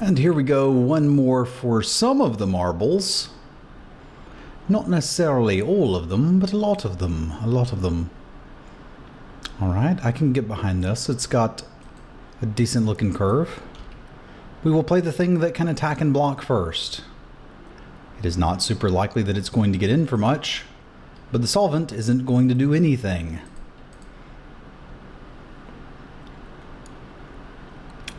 And here we go, one more for some of the marbles. Not necessarily all of them, but a lot of them. A lot of them. Alright, I can get behind this. It's got a decent looking curve. We will play the thing that can attack and block first. It is not super likely that it's going to get in for much, but the solvent isn't going to do anything.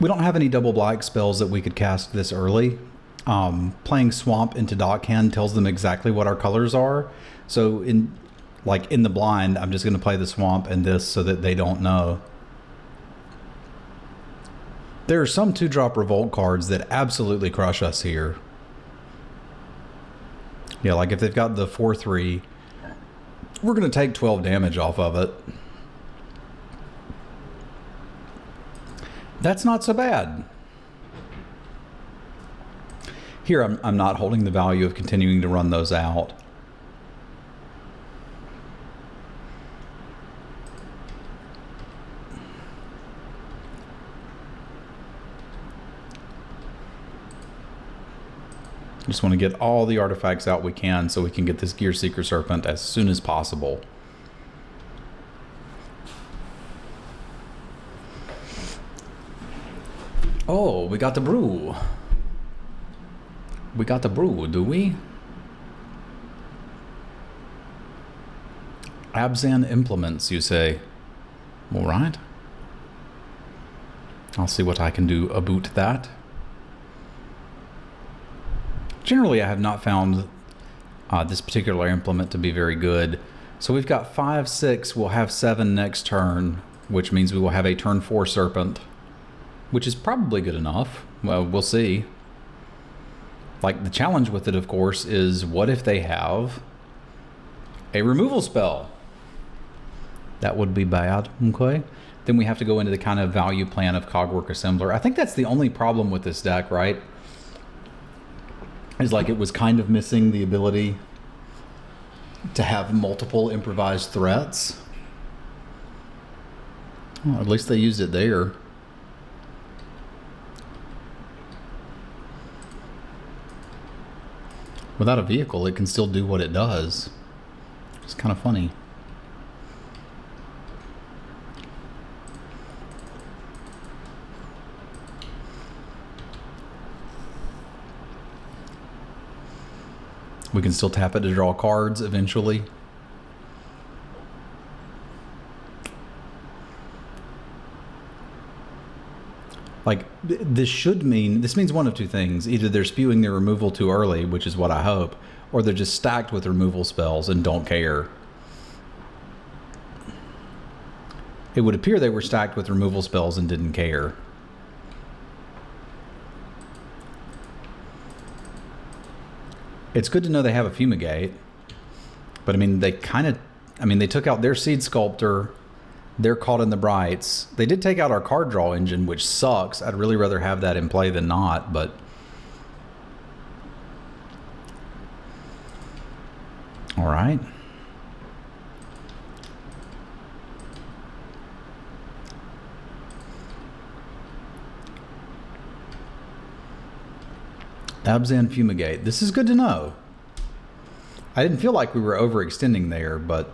We don't have any double black spells that we could cast this early. Playing Swamp into Dockhand tells them exactly what our colors are. So in the blind, I'm just going to play the Swamp and this so that they don't know. There are some 2-drop Revolt cards that absolutely crush us here. Yeah, like if they've got the 4/3, we're going to take 12 damage off of it. That's not so bad. Here, I'm not holding the value of continuing to run those out. Just want to get all the artifacts out we can so we can get this Gearseeker Serpent as soon as possible. Oh, we got the brew. We got the brew, do we? Abzan implements, you say? All right. I'll see what I can do about that. Generally, I have not found this particular implement to be very good. So we've got 5, 6, we'll have 7 next turn, which means we will have a turn 4 Serpent, which is probably good enough. Well, we'll see. Like, the challenge with it, of course, is what if they have a removal spell? That would be bad, okay? Then we have to go into the kind of value plan of Cogwork Assembler. I think that's the only problem with this deck, right? Is like it was kind of missing the ability to have multiple improvised threats. Well, at least they used it there. Without a vehicle, it can still do what it does. It's kind of funny. We can still tap it to draw cards eventually. Like, this means one of two things. Either they're spewing their removal too early, which is what I hope, or they're just stacked with removal spells and don't care. It would appear they were stacked with removal spells and didn't care. It's good to know they have a Fumigate, but I mean, they took out their Seed Sculptor. They're caught in the Brights. They did take out our card draw engine, which sucks. I'd really rather have that in play than not, but... Alright. Abzan Fumigate. This is good to know. I didn't feel like we were overextending there, but...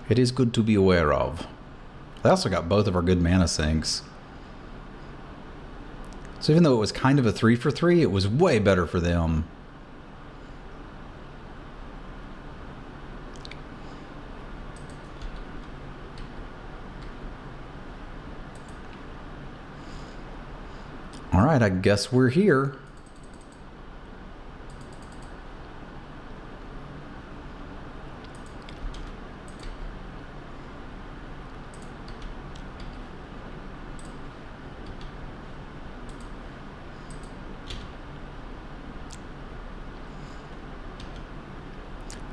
it is good to be aware of. They also got both of our good mana sinks. So even though it was kind of a 3 for 3, it was way better for them. Alright, I guess we're here.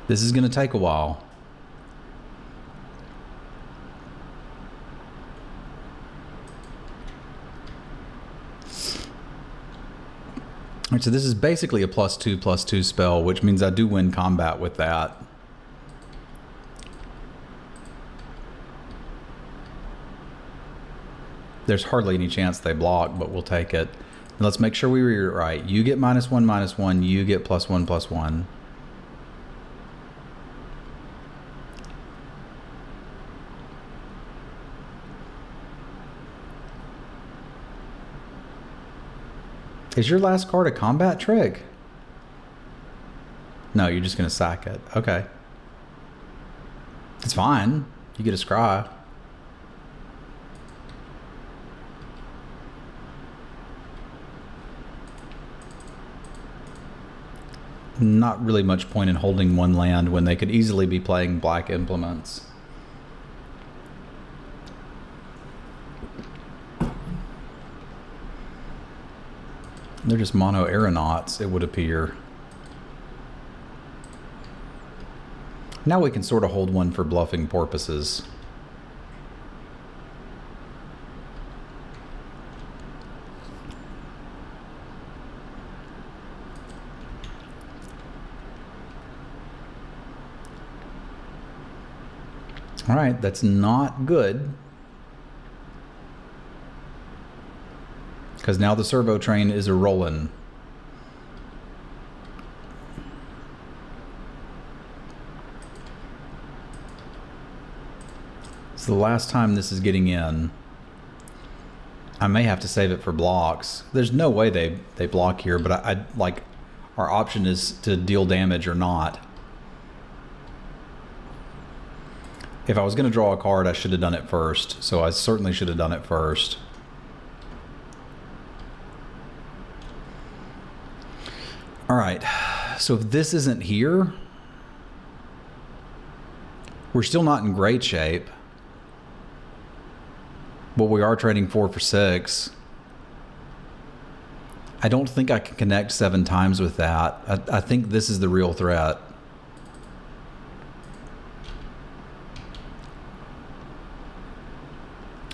This is going to take a while. Alright, so this is basically a +2/+2 spell, which means I do win combat with that. There's hardly any chance they block, but we'll take it. Let's make sure we read it right. You get -1, you get +1, +1. Is your last card a combat trick? No, you're just going to sack it. Okay. It's fine. You get a scry. Not really much point in holding one land when they could easily be playing black implements. They're just mono aeronauts, it would appear. Now we can sort of hold one for bluffing purposes. All right, that's not good. Because now the servo train is a-rolling. It's the last time this is getting in. I may have to save it for blocks. There's no way they block here, but I like our option is to deal damage or not. If I was going to draw a card, I should have done it first. So I certainly should have done it first. All right, so if this isn't here, we're still not in great shape. But we are trading 4 for 6. I don't think I can connect 7 times with that. I think this is the real threat.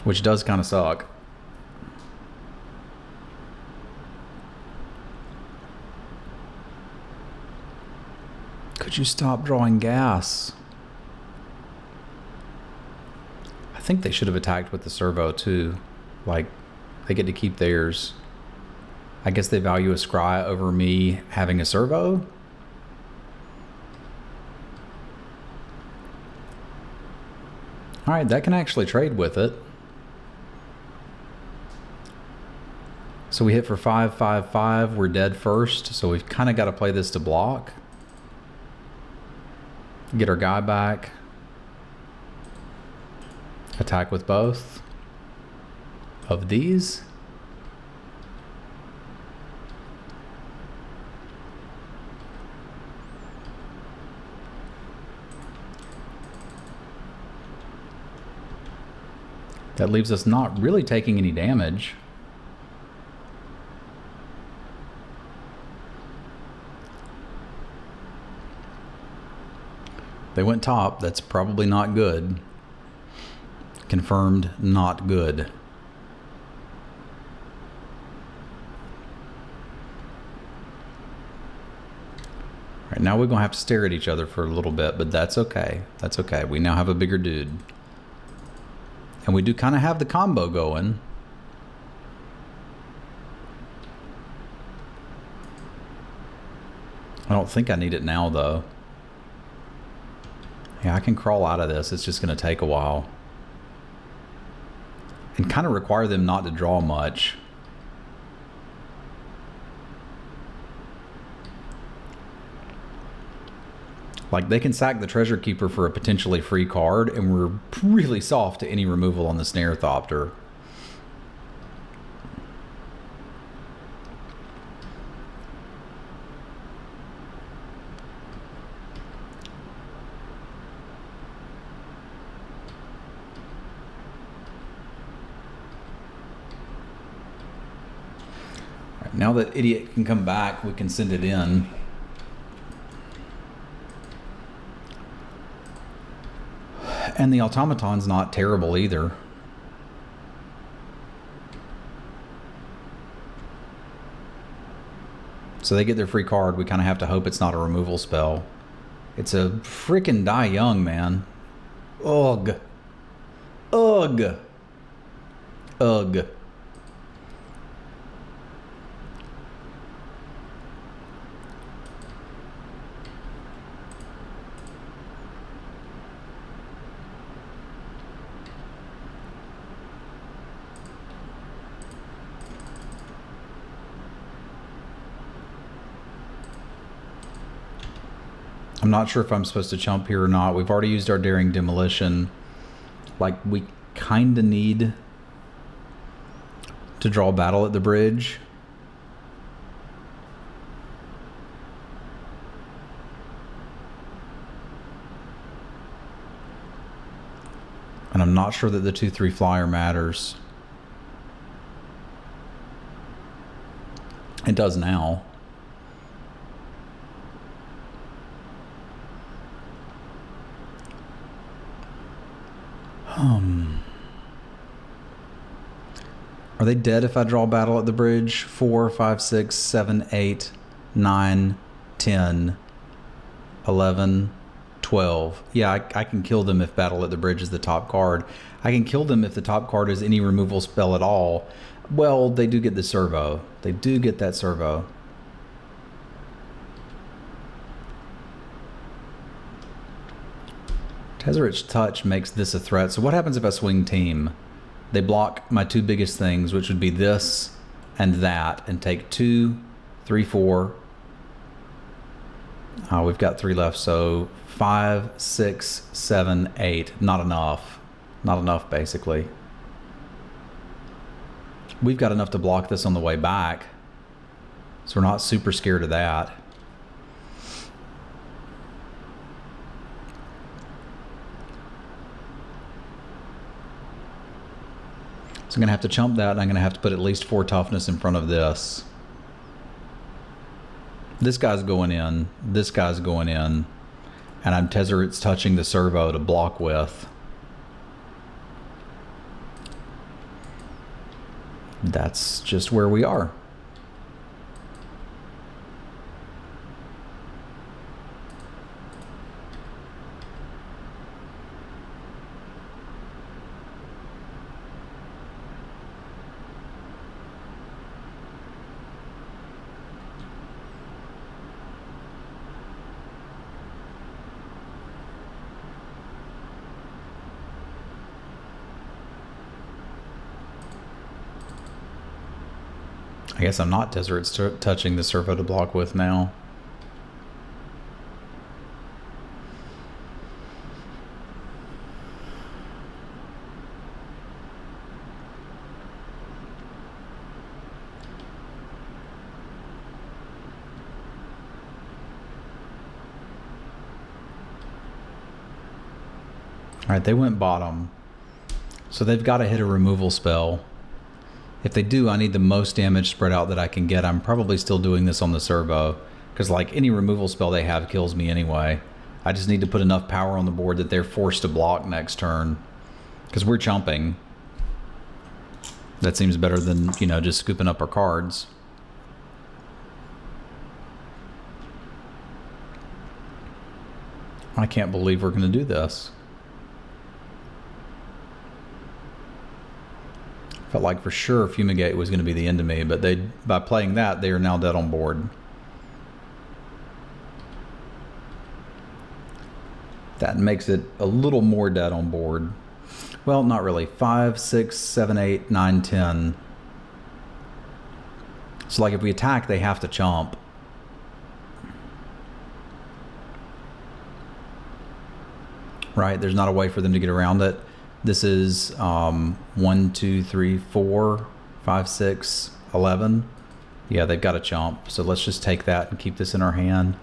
Which does kind of suck. Could you stop drawing gas? I think they should have attacked with the servo too. Like, they get to keep theirs. I guess they value a scry over me having a servo. All right, that can actually trade with it. So we hit for 5, 5, 5. We're dead first, so we've kind of got to play this to block. Get our guy back. Attack with both of these. That leaves us not really taking any damage. They went top. That's probably not good. Confirmed not good. All right, now we're going to have to stare at each other for a little bit, but that's okay. That's okay. We now have a bigger dude. And we do kind of have the combo going. I don't think I need it now, though. Yeah, I can crawl out of this. It's just going to take a while. And kind of require them not to draw much. Like, they can sack the Treasure Keeper for a potentially free card, and we're really soft to any removal on the Snare Thopter. Now that Idiot can come back, we can send it in. And the Automaton's not terrible either. So they get their free card. We kind of have to hope it's not a removal spell. It's a freaking Die Young, man. Ugh. Ugh. Ugh. not sure if I'm supposed to chump here or not. We've already used our Daring Demolition. Like, we kind of need to draw battle at the bridge. And I'm not sure that the 2/3 flyer matters. It does now. Are they dead if I draw battle at the bridge? 4, 5, 6, 7, 8, 9, 10, 11, 12. Yeah, I can kill them if battle at the bridge is the top card. I can kill them if the top card is any removal spell at all. Well, they do get the servo. They do get that servo. Tezzeret's Touch makes this a threat. So what happens if I swing Team? They block my two biggest things, which would be this and that, and take 2, 3, 4. We've got 3 left, so 5, 6, 7, 8. Not enough. Not enough, basically. We've got enough to block this on the way back, so we're not super scared of that. So I'm going to have to chump that, and I'm going to have to put at least 4 toughness in front of this. This guy's going in. This guy's going in. And I'm Tezzeret's touching the servo to block with. That's just where we are. I guess I'm not Tezzeret's touching the servo to block with now. All right, they went bottom. So they've got to hit a removal spell. If they do, I need the most damage spread out that I can get. I'm probably still doing this on the servo, because like any removal spell they have kills me anyway. I just need to put enough power on the board that they're forced to block next turn, because we're chumping. That seems better than, you know, just scooping up our cards. I can't believe we're going to do this. Felt like for sure Fumigate was going to be the end of me, but by playing that, they are now dead on board. That makes it a little more dead on board. Well, not really. 5, 6, 7, 8, 9, 10. So like if we attack, they have to chomp. Right? There's not a way for them to get around it. This is 1, 2, 3, 4, 5, 6, 11. Yeah, they've got a chomp. So let's just take that and keep this in our hand.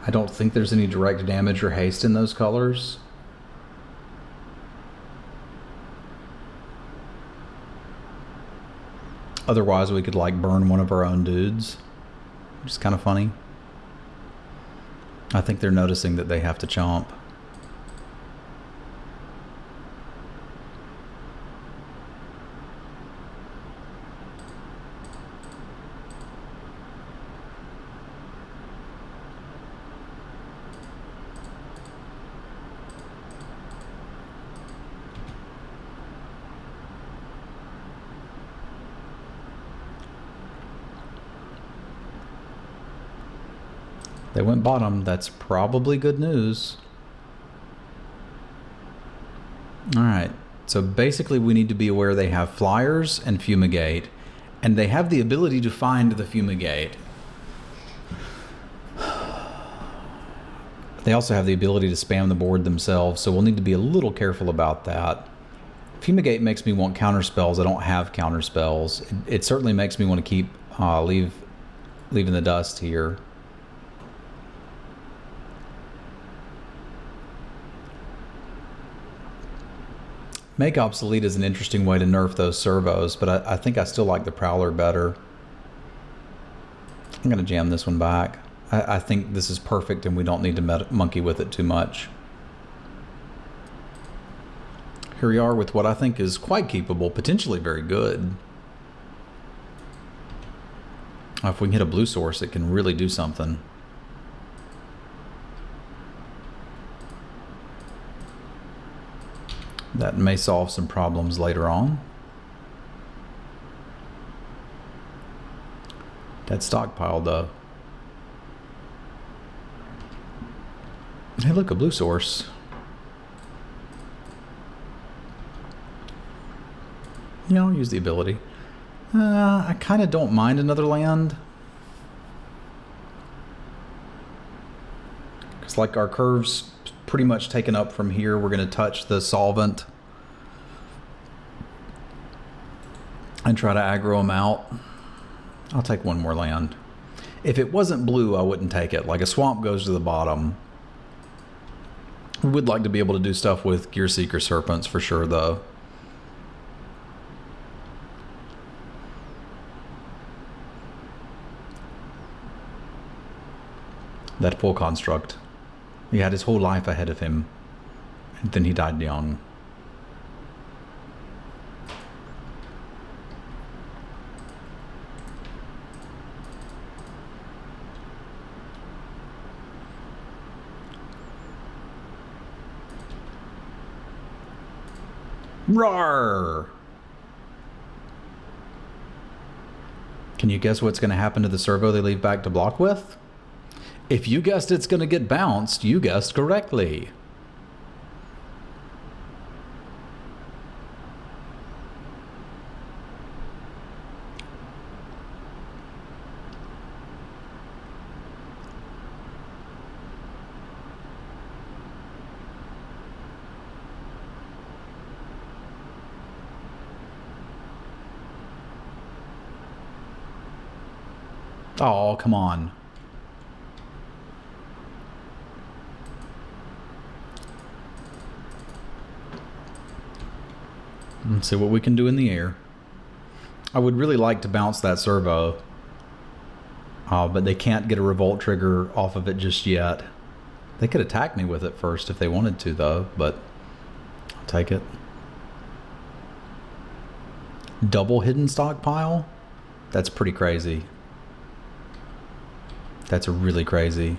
I don't think there's any direct damage or haste in those colors. Otherwise, we could like burn one of our own dudes, which is kind of funny. I think they're noticing that they have to chomp. They went bottom. That's probably good news. All right. So basically we need to be aware they have flyers and fumigate, and they have the ability to find the fumigate. They also have the ability to spam the board themselves, so we'll need to be a little careful about that. Fumigate makes me want counter spells. I don't have counter spells. It certainly makes me want to keep leaving the dust here. Make obsolete is an interesting way to nerf those servos, but I think I still like the Prowler better. I'm going to jam this one back. I think this is perfect and we don't need to monkey with it too much. Here we are with what I think is quite keepable, potentially very good. If we can hit a blue source, it can really do something. That may solve some problems later on. That stockpile though. Hey look, a blue source. Yeah, I'll use the ability. I kind of don't mind another land. Because like our curve's pretty much taken up from here. We're going to touch the solvent and try to aggro them out. I'll take one more land. If it wasn't blue, I wouldn't take it. Like a swamp goes to the bottom. We would like to be able to do stuff with Gearseeker Serpents for sure, though. That full construct. He had his whole life ahead of him, and then he died young. Roar! Can you guess what's going to happen to the servo they leave back to block with? If you guessed it's going to get bounced, you guessed correctly. Oh, come on. Let's see what we can do in the air. I would really like to bounce that servo, but they can't get a revolt trigger off of it just yet. They could attack me with it first if they wanted to, though, but I'll take it. Double hidden stockpile? That's pretty crazy. That's really crazy.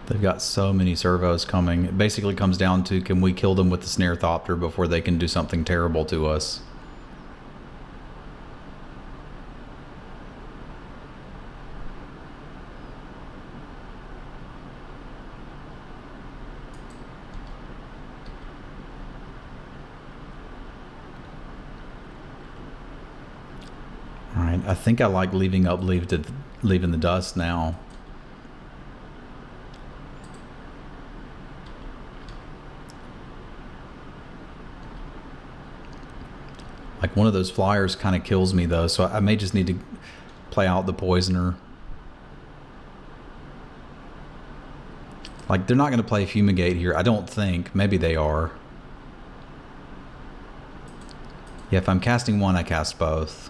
They've got so many servos coming. It basically comes down to, can we kill them with the Snare Thopter before they can do something terrible to us? All right, I think I like leaving the dust now. Like one of those flyers kind of kills me though, so I may just need to play out the poisoner. Like they're not going to play Fumigate here, I don't think. Maybe they are. Yeah, if I'm casting one, I cast both.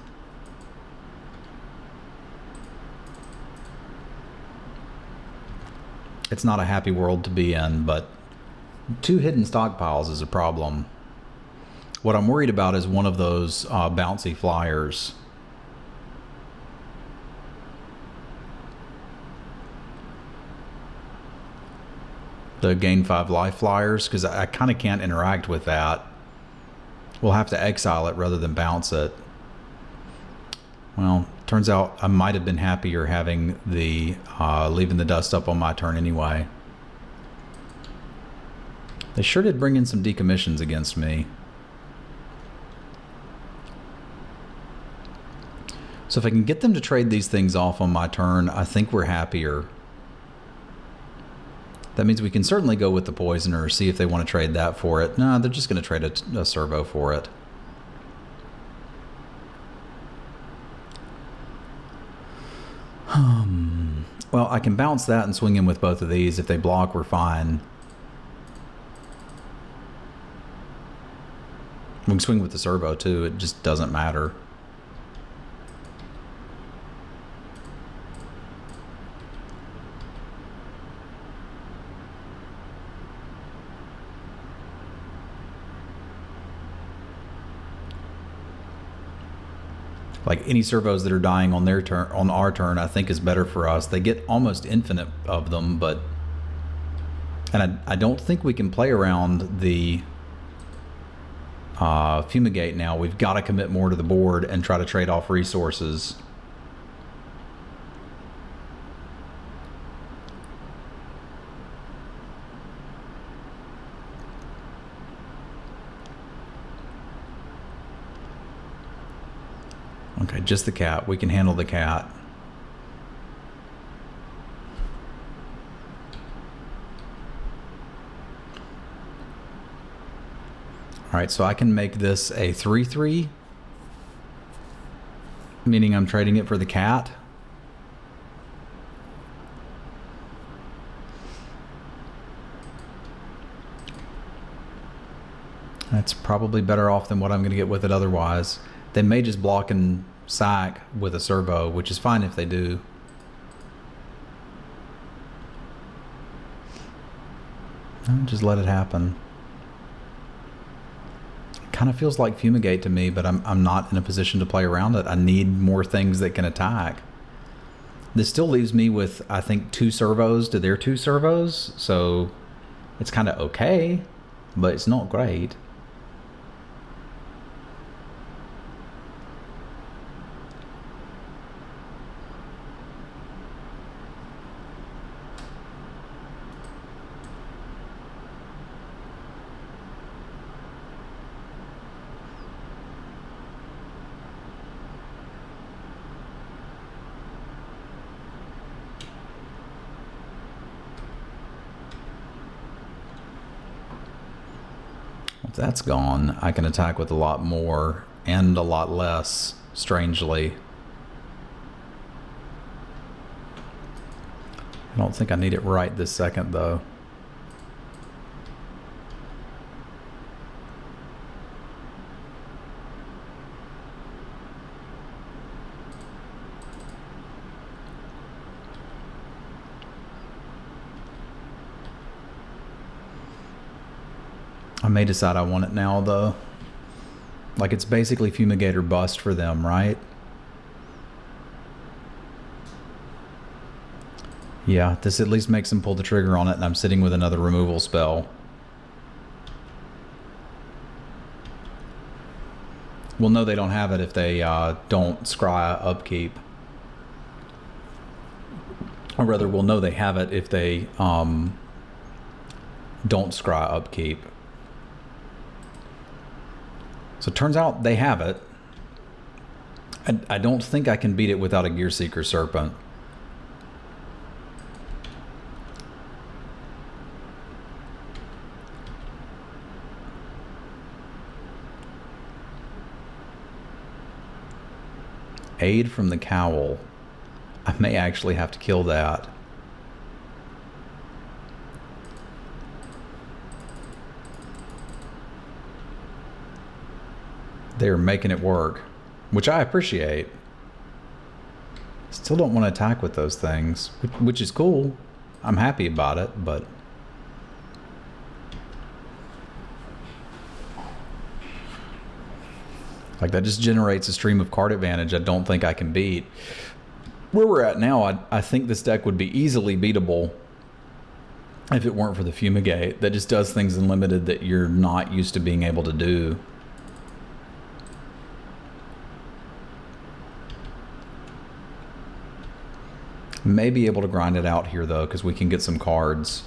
It's not a happy world to be in, but 2 hidden stockpiles is a problem. What I'm worried about is one of those bouncy flyers. The gain 5 life flyers, because I kind of can't interact with that. We'll have to exile it rather than bounce it. Well, turns out I might have been happier having the leaving the dust up on my turn anyway. They sure did bring in some decommissions against me. So if I can get them to trade these things off on my turn, I think we're happier. That means we can certainly go with the Poisoner, see if they want to trade that for it. No, they're just going to trade a servo for it. Well, I can bounce that and swing in with both of these. If they block, we're fine. We can swing with the servo too. It just doesn't matter. Like any servos that are dying on their turn, on our turn, I think is better for us. They get almost infinite of them, but and I don't think we can play around the fumigate now. We've got to commit more to the board and try to trade off resources. Okay, just the cat. We can handle the cat. All right, so I can make this a 3/3, meaning I'm trading it for the cat. That's probably better off than what I'm going to get with it otherwise. They may just block and sack with a servo, which is fine if they do. Just let it happen. It kind of feels like Fumigate to me, but I'm not in a position to play around it. I need more things that can attack. This still leaves me with, I think, 2 servos to their 2 servos, so it's kind of okay, but it's not great. If that's gone, I can attack with a lot more and a lot less, strangely. I don't think I need it right this second, though. I may decide I want it now, though. Like, it's basically Fumigate or bust for them, right? Yeah, this at least makes them pull the trigger on it, and I'm sitting with another removal spell. We'll know they don't have it if they don't scry upkeep. Or rather, we'll know they have it if they don't scry upkeep. So it turns out they have it. I don't think I can beat it without a Gearseeker Serpent. Aid from the Cowl. I may actually have to kill that. They're making it work, which I appreciate. Still don't want to attack with those things, which is cool. I'm happy about it, but... Like, that just generates a stream of card advantage I don't think I can beat. Where we're at now, I think this deck would be easily beatable if it weren't for the Fumigate. That just does things in limited that you're not used to being able to do. May be able to grind it out here, though, because we can get some cards.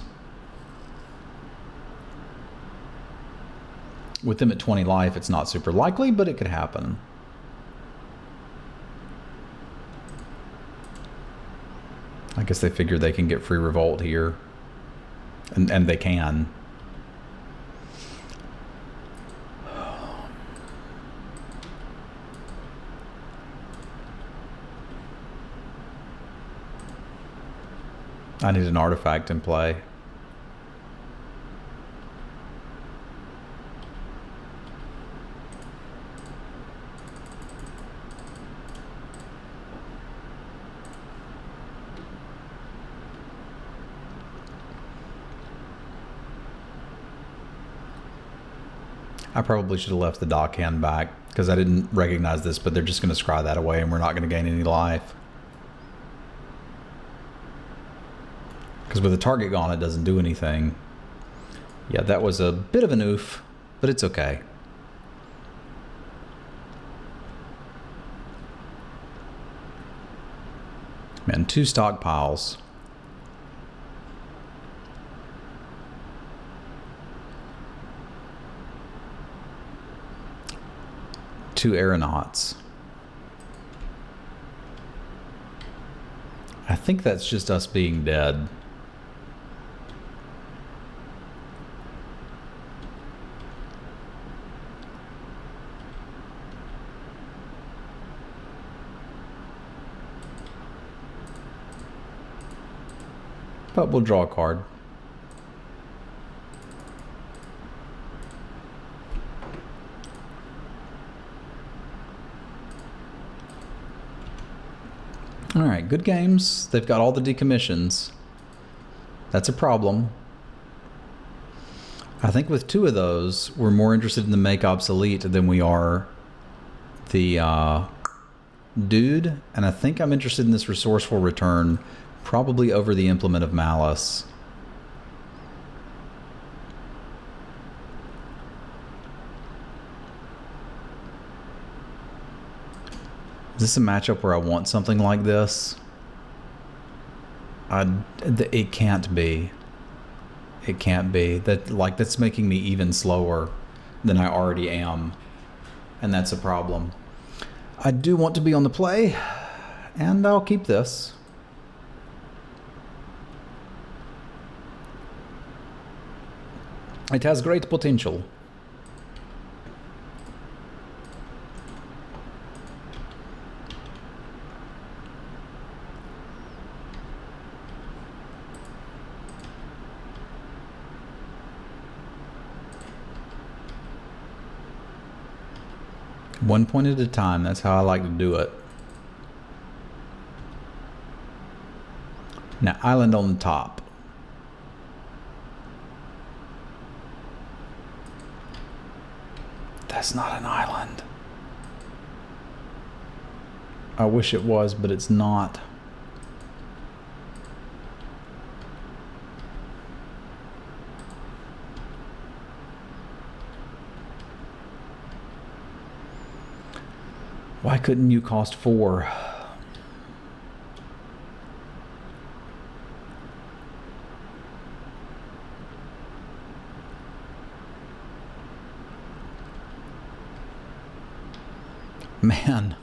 With them at 20 life, it's not super likely, but it could happen. I guess they figure they can get free revolt here. And they can. I need an artifact in play. I probably should have left the dock hand back because I didn't recognize this, but they're just going to scry that away and we're not going to gain any life. Because with the target gone, it doesn't do anything. Yeah, that was a bit of an oof, but it's okay. Man, 2 stockpiles. Two aeronauts. I think that's just us being dead. But we'll draw a card. All right, good games. They've got all the decommissions. That's a problem. I think with 2 of those, we're more interested in the make obsolete than we are the dude. And I think I'm interested in this resourceful return probably over the implement of malice. Is this a matchup where I want something like this? It can't be. It can't be. That's making me even slower than I already am. And that's a problem. I do want to be on the play, and I'll keep this. It has great potential. One point at a time, that's how I like to do it. Now, island on the top. That's not an island. I wish it was, but it's not. Why couldn't you cost 4? Man.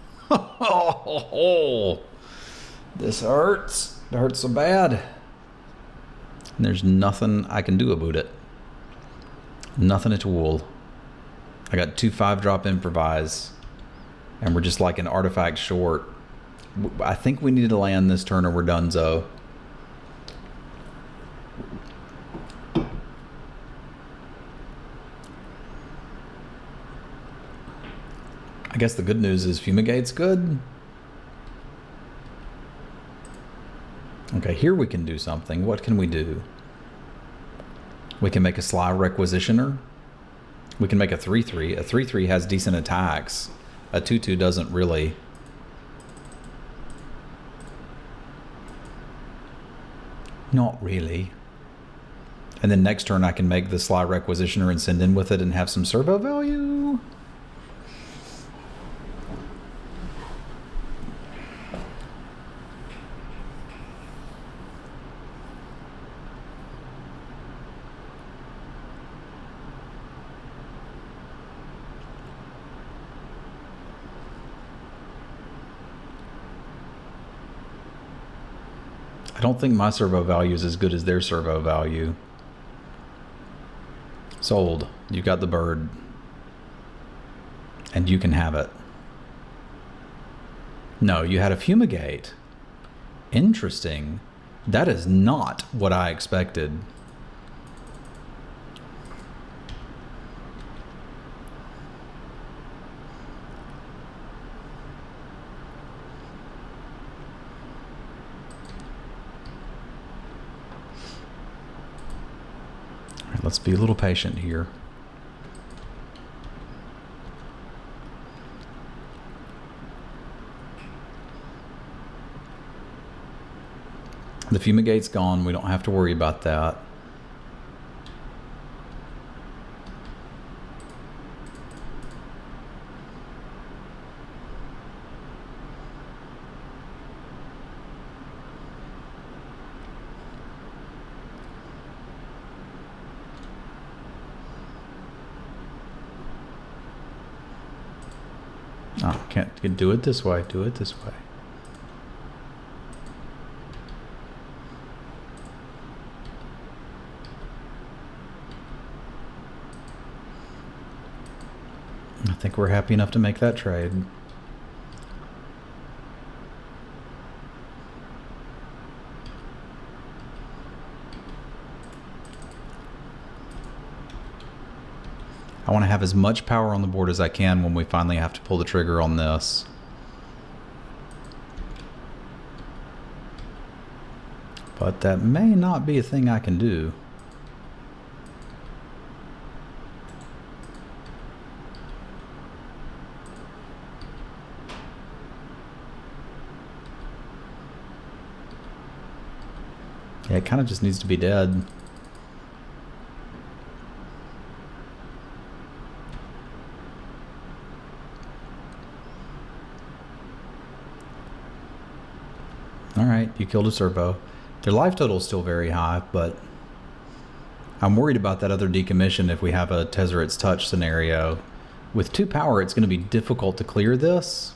This hurts. It hurts so bad. And there's nothing I can do about it. Nothing at all. I got 2 5-drop improvise. And we're just like an artifact short. I think we need to land this turn or we're donezo. I guess the good news is Fumigate's good. Okay, here we can do something. What can we do? We can make a Sly Requisitioner. We can make a 3/3. A 3/3 has decent attacks. A 2/2 doesn't really. Not really. And then next turn I can make the Sly Requisitioner and send in with it and have some servo value. I don't think my servo value is as good as their servo value. Sold. You got the bird. And you can have it. No, you had a fumigate. Interesting. That is not what I expected. Let's be a little patient here. The fumigate's gone. We don't have to worry about that. Oh, can't do it this way. Do it this way. I think we're happy enough to make that trade. I want to have as much power on the board as I can when we finally have to pull the trigger on this. But that may not be a thing I can do. Yeah, it kind of just needs to be dead. Alright, you killed a servo. Their life total is still very high, but I'm worried about that other decommission if we have a Tezzeret's Touch scenario. With 2 power, it's going to be difficult to clear this,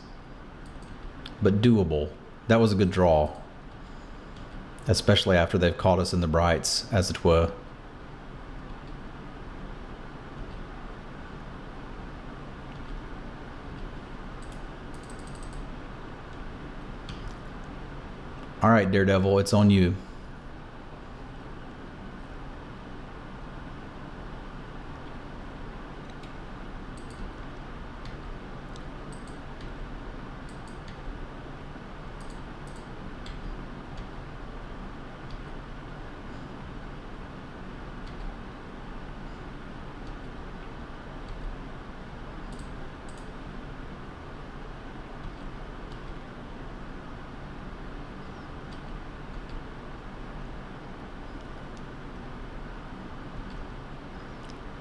but doable. That was a good draw. Especially after they've caught us in the brights, as it were. Alright, Daredevil, it's on you.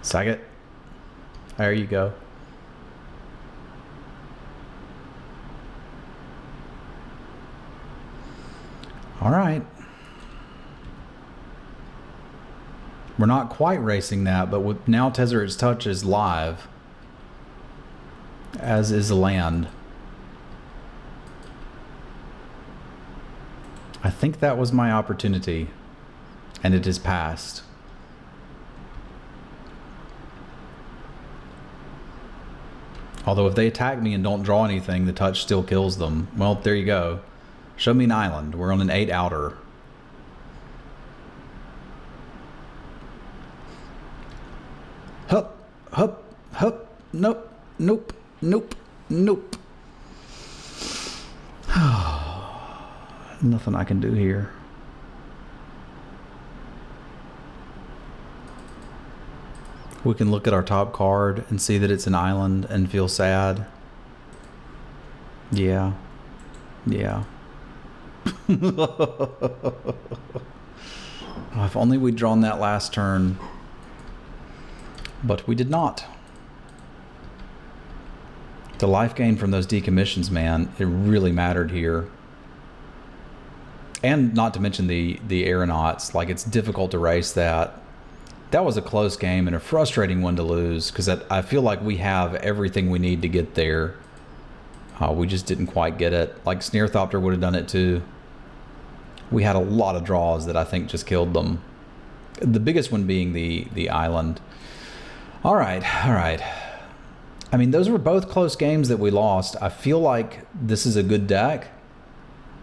Saget. There you go. All right. We're not quite racing that, but with now Tezzeret's Touch is live, as is the land. I think that was my opportunity, and it is past. Although if they attack me and don't draw anything, the touch still kills them. Well, there you go. Show me an island. We're on an 8 outer. Hup, hup, hup. Nope, nope, nope, nope. Nothing I can do here. We can look at our top card and see that it's an island and feel sad. Yeah. Yeah. Oh, if only we'd drawn that last turn. But we did not. The life gain from those decommissions, man, it really mattered here. And not to mention the aeronauts. Like, it's difficult to race that. That was a close game and a frustrating one to lose, because I feel like we have everything we need to get there. We just didn't quite get it. Like, Sneerthopter would have done it too. We had a lot of draws that I think just killed them. The biggest one being the island. All right. I mean, those were both close games that we lost. I feel like this is a good deck,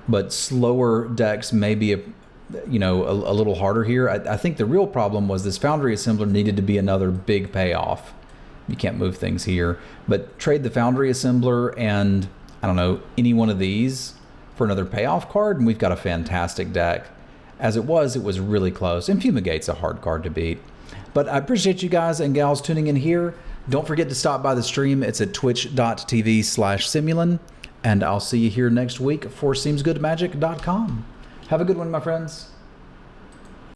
but slower decks may be a little harder here. I think the real problem was this Foundry Assembler needed to be another big payoff. You can't move things here, but trade the Foundry Assembler and, I don't know, any one of these for another payoff card, and we've got a fantastic deck. As it was really close, and Fumigate's a hard card to beat. But I appreciate you guys and gals tuning in here. Don't forget to stop by the stream. It's at twitch.tv/Simulin, and I'll see you here next week for SeemsGoodMagic.com. Have a good one, my friends.